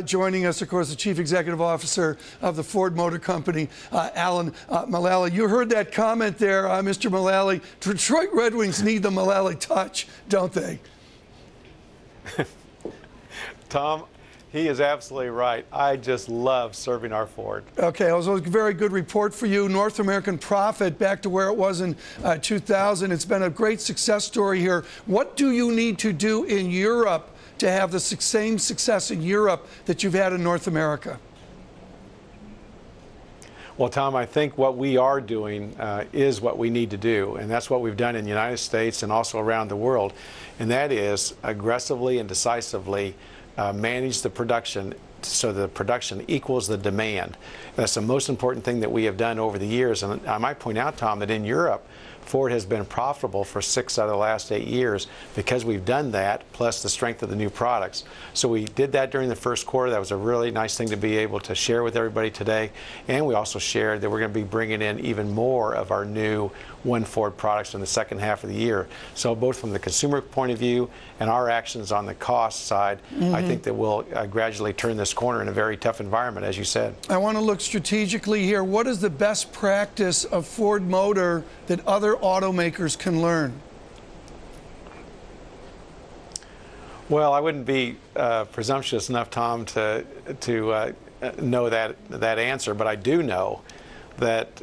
joining us, of course, the Chief Executive Officer of the Ford Motor Company, Alan Mulally. You heard that comment there, Mr. Mulally. Detroit Red Wings need the Mulally touch, don't they? Tom, he is absolutely right. I just love serving our Ford. Okay, it was a very good report for you. North American profit back to where it was in 2000. It's been a great success story here. What do you need to do in Europe to have the same success in Europe that you've had in North America? Well, Tom, I think what we are doing is what we need to do, and that's what we've done in the United States and also around the world, and that is aggressively and decisively manage the production so the production equals the demand. That's the most important thing that we have done over the years. And I might point out, Tom, that in Europe, Ford has been profitable for 6 out of the last 8 years because we've done that, plus the strength of the new products. So we did that during the first quarter. That was a really nice thing to be able to share with everybody today. And we also shared that we're going to be bringing in even more of our new One Ford products in the second half of the year. So both from the consumer point of view and our actions on the cost side, I think that we'll gradually turn this corner in a very tough environment, as you said. I want to look strategically here. What is the best practice of Ford Motor that other automakers can learn? Well, I wouldn't be presumptuous enough, Tom, to know that answer, but I do know that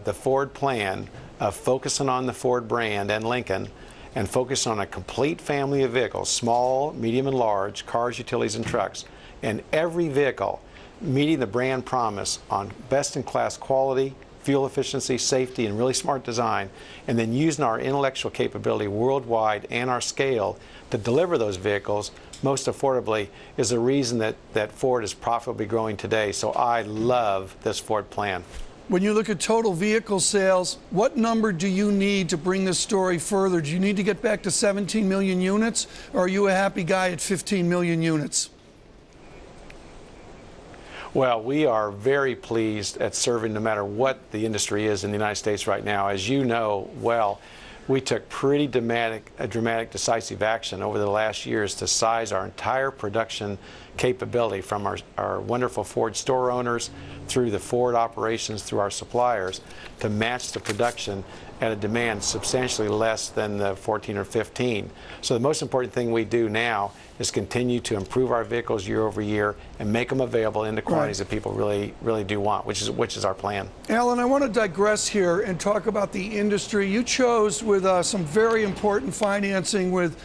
the Ford plan of focusing on the Ford brand and Lincoln and focus on a complete family of vehicles, small, medium, and large, cars, utilities, and trucks, and every vehicle meeting the brand promise on best-in-class quality, fuel efficiency, safety, and really smart design, and then using our intellectual capability worldwide and our scale to deliver those vehicles most affordably is the reason that Ford is profitably growing today. So I love this Ford plan. When you look at total vehicle sales, what number do you need to bring this story further? Do you need to get back to 17 million units, or are you a happy guy at 15 million units? Well, we are very pleased at serving no matter what the industry is in the United States right now. As you know well, we took pretty dramatic, decisive action over the last years to size our entire production capability, from our wonderful Ford store owners through the Ford operations, through our suppliers, to match the production at a demand substantially less than the 14 or 15. So the most important thing we do now is continue to improve our vehicles year over year and make them available in the quantities that people really do want, which is our plan. Alan, I want to digress here and talk about the industry. You chose with some very important financing with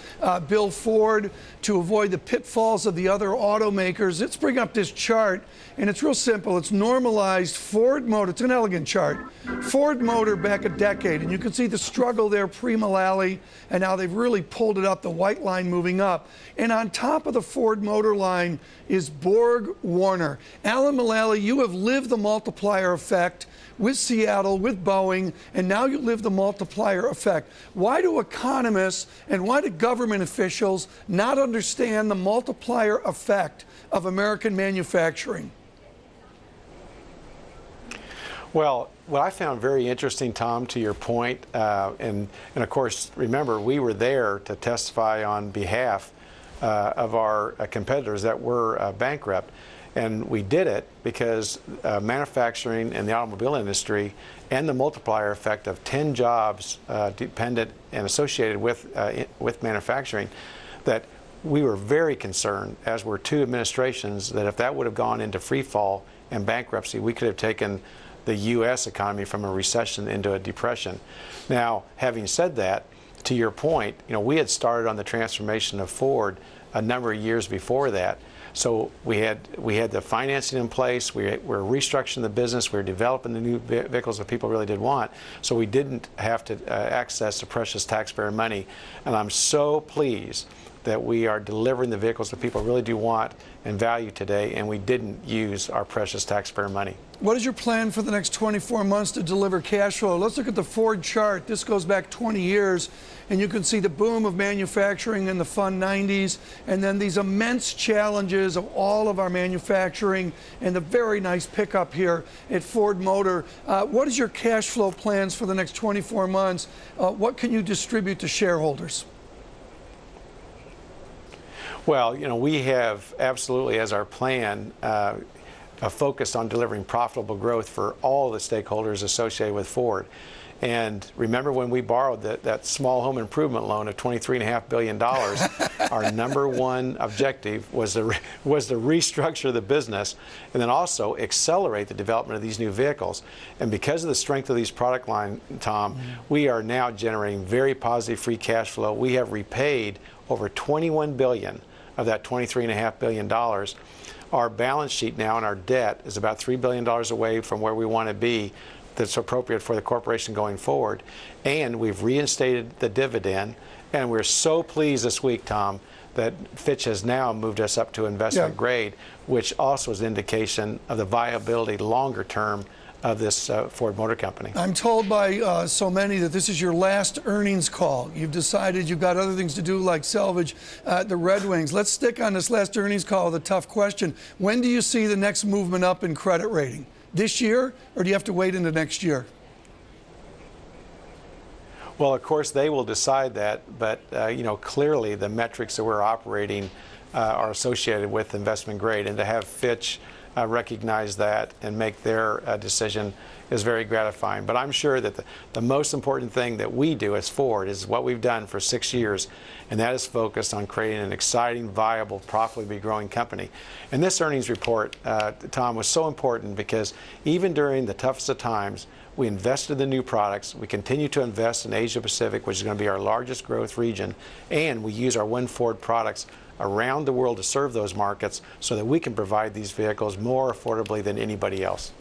Bill Ford to avoid the pitfalls of the other automakers. Let's bring up this chart, and it's real simple. It's normalized Ford Motor. It's an elegant chart. Ford Motor back a decade, and you can see the struggle there pre-Mulally, and now they've really pulled it up, the white line moving up. And on top of the Ford Motor line is Borg Warner. Alan Mulally, you have lived the multiplier effect with Seattle, with Boeing, and now you live the multiplier effect. Why do economists and why do government officials not understand the multiplier effect of American manufacturing? Well, what I found very interesting, Tom, to your point, and of course, remember, we were there to testify on behalf of our competitors that were bankrupt. And we did it because manufacturing and the automobile industry and the multiplier effect of 10 jobs dependent and associated with manufacturing, that we were very concerned, as were two administrations, that if that would have gone into free fall and bankruptcy, we could have taken the U.S. economy from a recession into a depression. Now, having said that, to your point, we had started on the transformation of Ford a number of years before that. So we had the financing in place. We're restructuring the business. We're developing the new vehicles that people really did want. So we didn't have to access the precious taxpayer money. And I'm so pleased that we are delivering the vehicles that people really do want and value today, and we didn't use our precious taxpayer money. What is your plan for the next 24 months to deliver cash flow? Let's look at the Ford chart. This goes back 20 years, and you can see the boom of manufacturing in the fun 90s, and then these immense challenges of all of our manufacturing, and the very nice pickup here at Ford Motor. What is your cash flow plans for the next 24 months? What can you distribute to shareholders? Well, we have absolutely as our plan focused on delivering profitable growth for all the stakeholders associated with Ford. And remember when we borrowed that small home improvement loan of $23.5 billion, our number one objective was to restructure the business and then also accelerate the development of these new vehicles. And because of the strength of these product line, Tom, we are now generating very positive free cash flow. We have repaid over $21 billion of that $23.5 billion. Our balance sheet now and our debt is about $3 billion away from where we want to be that's appropriate for the corporation going forward. And we've reinstated the dividend. And we're so pleased this week, Tom, that Fitch has now moved us up to investment grade, which also is an indication of the viability longer term of this Ford Motor Company. I'm told by so many that this is your last earnings call. You've decided you've got other things to do like salvage the Red Wings. Let's stick on this last earnings call with a tough question. When do you see the next movement up in credit rating? This year, or do you have to wait into next year? Well, of course, they will decide that, but clearly the metrics that we're operating are associated with investment grade, and to have Fitch recognize that and make their decision is very gratifying. But I'm sure that the most important thing that we do as Ford is what we've done for 6 years, and that is focused on creating an exciting, viable, profitably growing company. And this earnings report, Tom, was so important because even during the toughest of times, we invested in the new products. We continue to invest in Asia Pacific, which is going to be our largest growth region, and we use our One Ford products around the world to serve those markets so that we can provide these vehicles more affordably than anybody else.